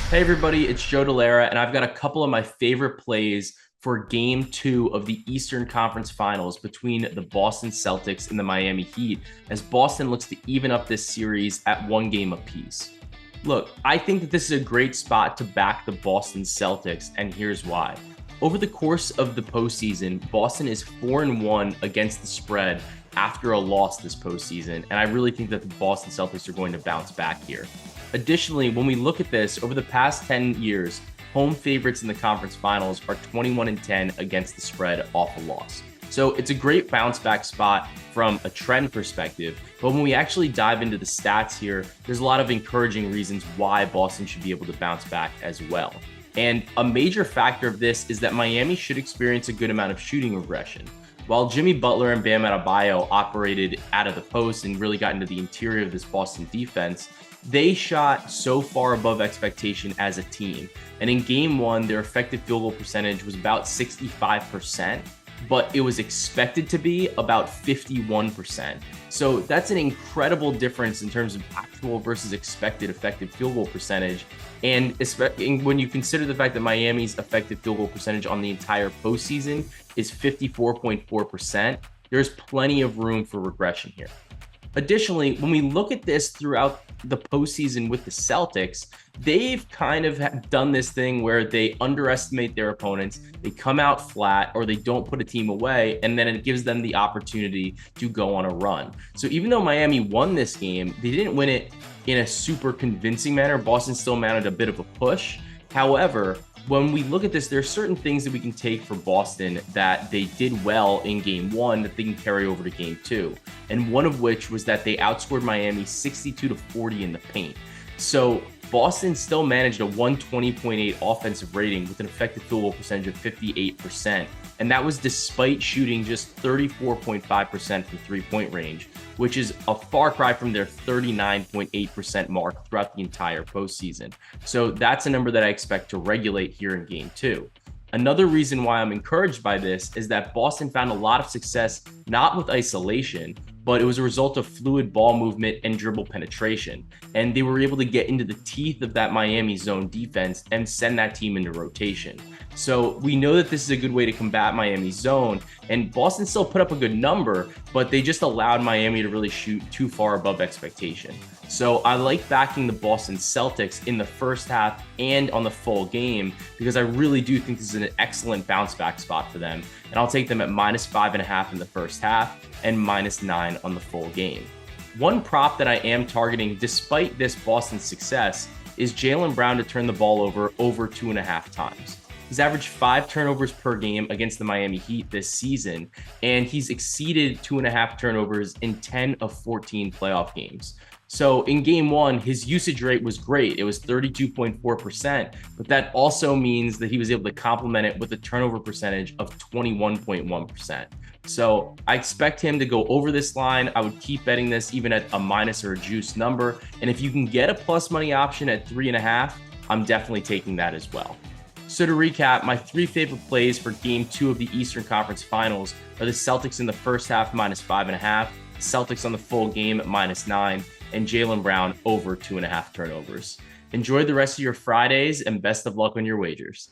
Hey everybody, it's Joe Delara, and I've got a couple of my favorite plays for Game 2 of the Eastern Conference Finals between the Boston Celtics and the Miami Heat, as Boston looks to even up this series at 1 game apiece. Look, I think that this is a great spot to back the Boston Celtics, and here's why. Over the course of the postseason, Boston is 4-1 against the spread after a loss this postseason, and I really think that the Boston Celtics are going to bounce back here. Additionally, when we look at this, over the past 10 years, home favorites in the conference finals are 21-10 against the spread off a loss. So it's a great bounce back spot from a trend perspective. But when we actually dive into the stats here, there's a lot of encouraging reasons why Boston should be able to bounce back as well. And a major factor of this is that Miami should experience a good amount of shooting regression. While Jimmy Butler and Bam Adebayo operated out of the post and really got into the interior of this Boston defense, they shot so far above expectation as a team. And in game 1, their effective field goal percentage was about 65%, but it was expected to be about 51%. So that's an incredible difference in terms of actual versus expected effective field goal percentage. And when you consider the fact that Miami's effective field goal percentage on the entire postseason is 54.4%, there's plenty of room for regression here. Additionally, when we look at this throughout the postseason with the Celtics, they've kind of done this thing where they underestimate their opponents, they come out flat, or they don't put a team away, and then it gives them the opportunity to go on a run. So even though Miami won this game, they didn't win it in a super convincing manner. Boston still mounted a bit of a push. However, when we look at this, there are certain things that we can take for Boston that they did well in game 1 that they can carry over to game 2. And one of which was that they outscored Miami 62-40 in the paint. So Boston still managed a 120.8 offensive rating with an effective field goal percentage of 58%. And that was despite shooting just 34.5% from three-point range, which is a far cry from their 39.8% mark throughout the entire postseason. So that's a number that I expect to regulate here in game 2. Another reason why I'm encouraged by this is that Boston found a lot of success, not with isolation, but it was a result of fluid ball movement and dribble penetration. And they were able to get into the teeth of that Miami zone defense and send that team into rotation. So we know that this is a good way to combat Miami's zone, and Boston still put up a good number, but they just allowed Miami to really shoot too far above expectation. So I like backing the Boston Celtics in the first half and on the full game because I really do think this is an excellent bounce back spot for them. And I'll take them at -5.5 in the first half and -9 on the full game. One prop that I am targeting despite this Boston success is Jaylen Brown to turn the ball over 2.5 times. He's averaged 5 turnovers per game against the Miami Heat this season, and he's exceeded 2.5 turnovers in 10 of 14 playoff games. So in game 1, his usage rate was great. It was 32.4%, but that also means that he was able to complement it with a turnover percentage of 21.1%. So I expect him to go over this line. I would keep betting this even at a minus or a juice number. And if you can get a plus money option at 3.5, I'm definitely taking that as well. So to recap, my 3 favorite plays for game 2 of the Eastern Conference Finals are the Celtics in the first half -5.5, Celtics on the full game at -9, and Jaylen Brown over 2.5 turnovers. Enjoy the rest of your Fridays and best of luck on your wagers.